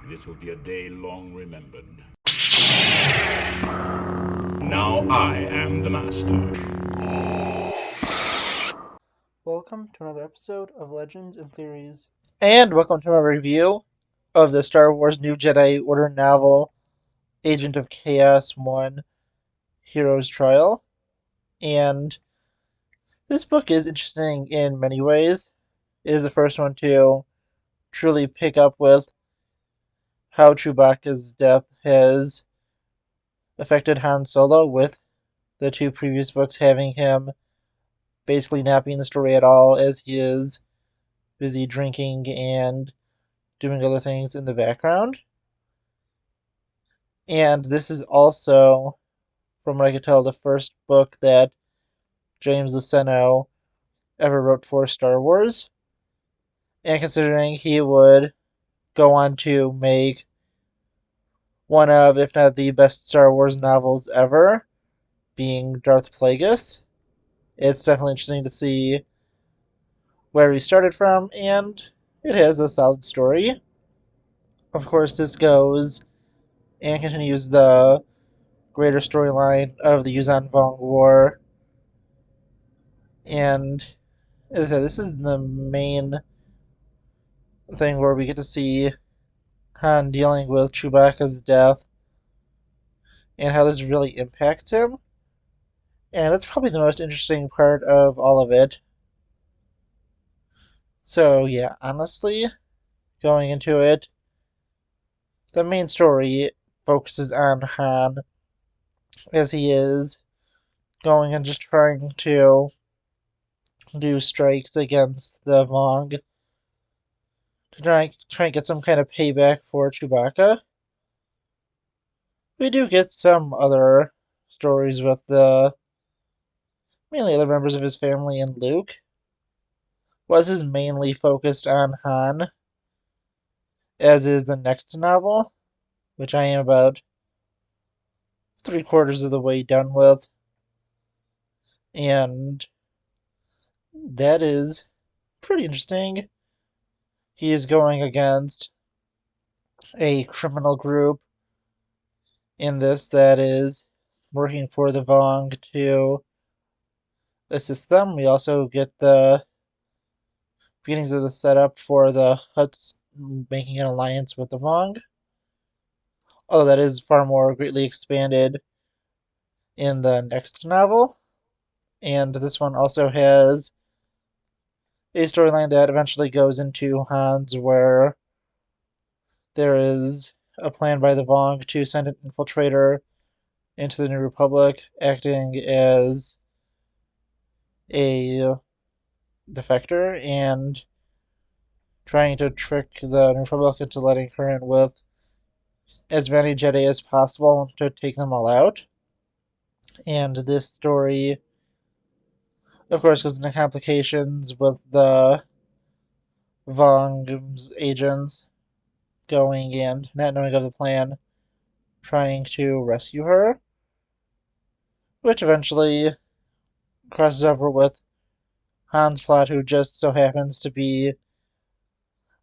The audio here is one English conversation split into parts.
This will be a day long remembered. Now I am the master. Welcome to another episode of Legends and Theories. And welcome to my review of the Star Wars New Jedi Order novel, Agent of Chaos 1, Hero's Trial. And this book is interesting in many ways. It is the first one to truly pick up with how Chewbacca's death has affected Han Solo, with the two previous books having him basically not being the story at all, as he is busy drinking and doing other things in the background. And this is also, from what I could tell, the first book that James Luceno ever wrote for Star Wars. And considering he would go on to make one of, if not the best Star Wars novels ever, being Darth Plagueis, it's definitely interesting to see where he started from, and it has a solid story. Of course, this goes and continues the greater storyline of the Yuuzhan Vong War. And as I said, this is the main thing where we get to see Han dealing with Chewbacca's death and how this really impacts him. And that's probably the most interesting part of all of it. So, yeah, honestly, going into it, the main story focuses on Han as he is going and just trying to do strikes against the Vong to try and get some kind of payback for Chewbacca. We do get some other stories with the mainly other members of his family and Luke. This is mainly focused on Han, as is the next novel, which I am about 3/4 of the way done with. And that is pretty interesting. He is going against a criminal group in this that is working for the Vong to assist them. We also get the beginnings of the setup for the Hutts making an alliance with the Vong, although that is far more greatly expanded in the next novel. And this one also has a storyline that eventually goes into Han's, where there is a plan by the Vong to send an infiltrator into the New Republic, acting as a defector and trying to trick the New Republic into letting her in with as many Jedi as possible to take them all out. And this story, of course, goes into complications with the Vong's agents going and not knowing of the plan, trying to rescue her, which eventually crosses over with Han's plot, who just so happens to be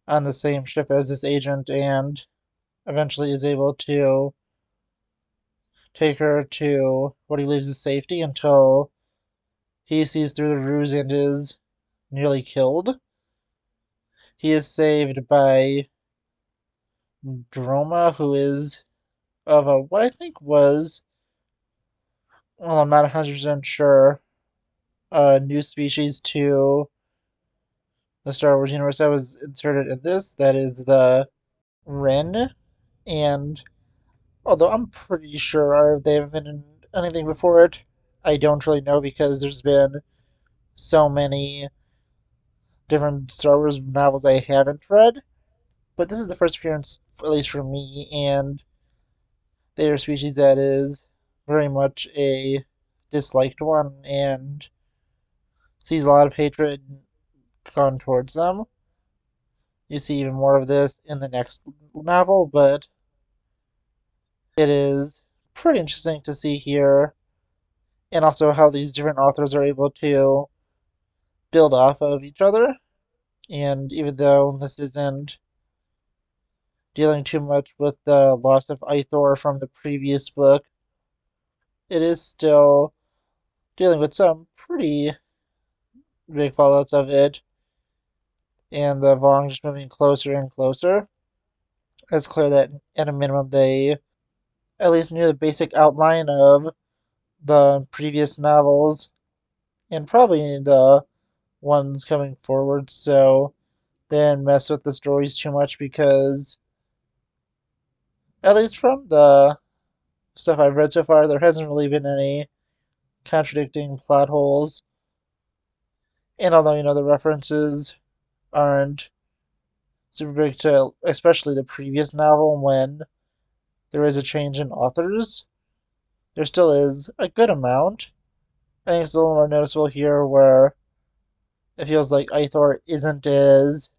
on the same ship as this agent and eventually is able to take her to what he believes is safety until he sees through the ruse and is nearly killed. He is saved by Droma, who is of a what I think was, well, I'm not 100% sure, a new species to the Star Wars universe that was inserted in this. That is the Ren. And although I'm pretty sure they've been in anything before it, I don't really know because there's been so many different Star Wars novels I haven't read. But this is the first appearance, at least for me, and they are a species that is very much a disliked one and sees a lot of hatred gone towards them. You see even more of this in the next novel, but it is pretty interesting to see here, and also how these different authors are able to build off of each other. And even though this isn't dealing too much with the loss of Ithor from the previous book. It is still dealing with some pretty big fallouts of it, and the Vong just moving closer and closer. It's clear that at a minimum they at least knew the basic outline of the previous novels and probably the ones coming forward, so they didn't mess with the stories too much because, at least from the stuff I've read so far, there hasn't really been any contradicting plot holes. And although, the references aren't super big to, especially the previous novel when there is a change in authors, there still is a good amount. I think it's a little more noticeable here where it feels like Ithor isn't as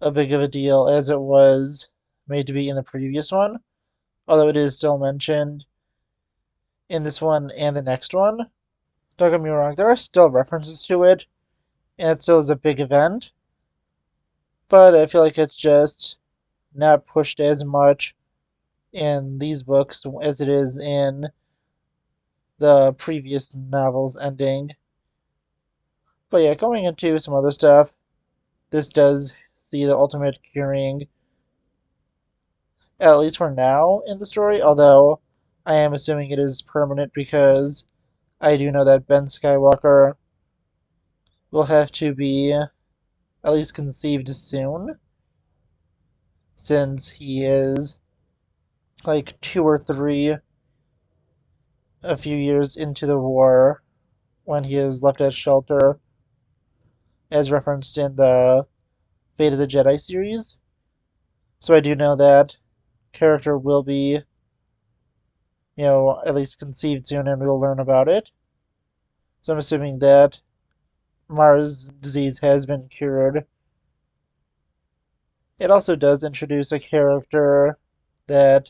a big of a deal as it was made to be in the previous one, although it is still mentioned in this one and the next one. Don't get me wrong, there are still references to it, and it still is a big event, but I feel like it's just not pushed as much in these books as it is in the previous novel's ending. But yeah, going into some other stuff, this does see the ultimate curing, at least for now in the story, although I am assuming it is permanent because I do know that Ben Skywalker will have to be at least conceived soon, since he is like 2 or 3 a few years into the war when he is left at shelter, as referenced in the Fate of the Jedi series. So I do know that character will be, at least conceived soon, and we'll learn about it. So I'm assuming that Mars disease has been cured. It also does introduce a character that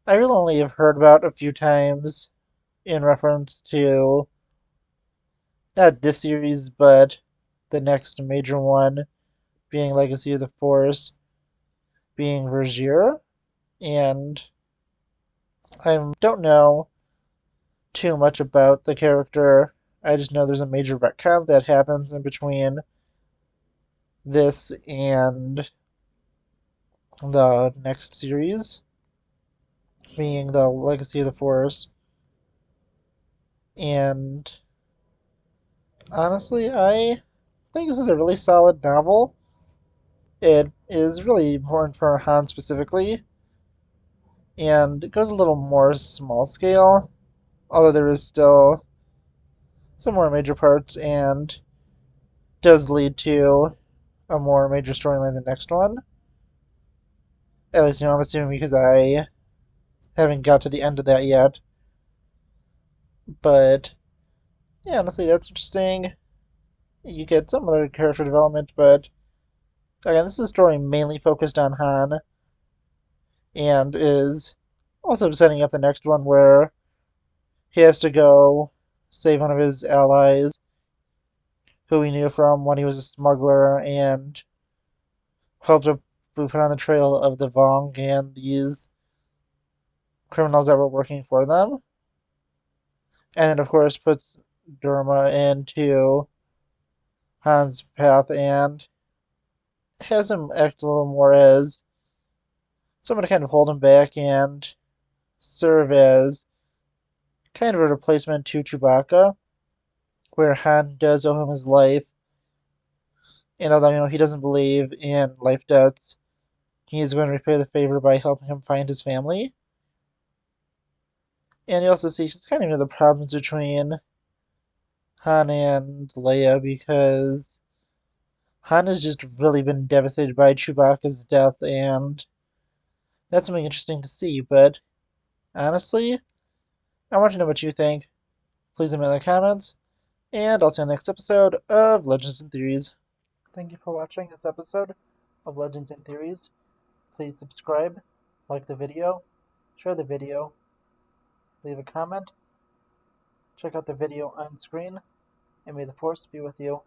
I really only have heard about a few times in reference to not this series, but the next major one, being Legacy of the Force, being Vergier. And I don't know too much about the character. I just know there's a major retcon that happens in between this and the next series, being the Legacy of the Force. And honestly, I think this is a really solid novel. It is really important for Han specifically, and it goes a little more small scale, although there is still some more major parts and does lead to a more major storyline than the next one. At least, I'm assuming because I haven't got to the end of that yet. But yeah, honestly, that's interesting. You get some other character development, but again, this is a story mainly focused on Han, and is also setting up the next one where he has to go save one of his allies who he knew from when he was a smuggler and helped to be put on the trail of the Vong and these criminals that were working for them. And then, of course, puts Durma into Han's path and has him act a little more as someone to kind of hold him back and serve as kind of a replacement to Chewbacca, where Han does owe him his life. And although, he doesn't believe in life debts, he is going to repay the favor by helping him find his family. And you also see it's kind of the problems between Han and Leia because Han has just really been devastated by Chewbacca's death, and that's something interesting to see. But honestly, I want to know what you think. Please leave me in the comments, and I'll see you in the next episode of Legends and Theories. Thank you for watching this episode of Legends and Theories. Please subscribe, like the video, share the video, leave a comment, check out the video on screen, and may the Force be with you.